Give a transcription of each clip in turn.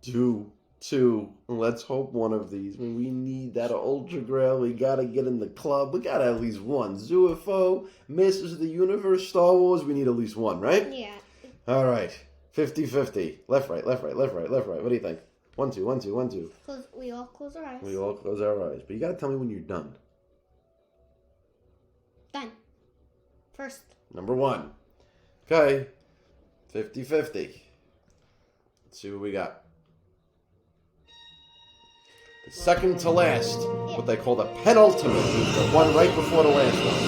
2. Let's hope one of these. I mean, we need that Ultra Grail. We gotta get in the club. We got at least one. UFO, Masters of the Universe, Star Wars. We need at least one, right? Yeah. All right. 50-50. Left, right, left, right, left, right, left, right. What do you think? 1, 2, 1, 2, 1, 2. We all close our eyes. We all close our eyes. But you gotta tell me when you're done. Done. First. Number 1. Okay. 50-50. Let's see what we got. The second to last. What they call the penultimate. The one right before the last one.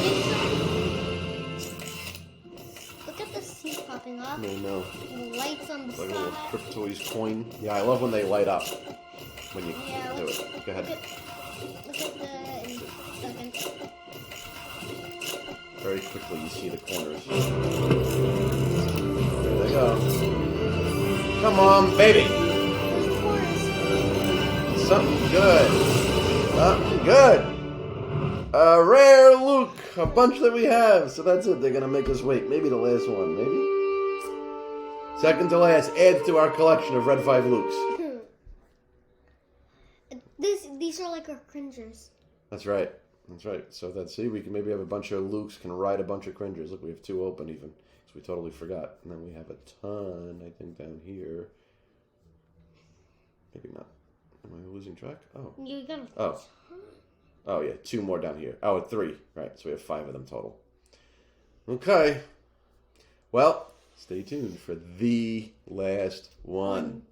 Look at the sea popping up. I know. The lights on the Like a side. little Cryptoys coin. Yeah, I love when they light up. When you do it. Go ahead. Look at the second. Very quickly you see the corners. There they go. Come on, baby. Something good. Something good. A rare Luke. A bunch that we have. So that's it. They're going to make us wait. Maybe the last one. Maybe? Second to last. Adds to our collection of Red 5 Lukes. These are like our cringers. That's right. That's right. So that's, see, we can maybe have a bunch of Lukes, can ride a bunch of cringers. Look, we have 2 open even. So we totally forgot. And then we have a ton, I think, down here. Maybe not. Am I losing track? Oh. You got Oh, yeah. 2 more down here. Oh, 3. Right. So we have 5 of them total. Okay. Well, stay tuned for the last one.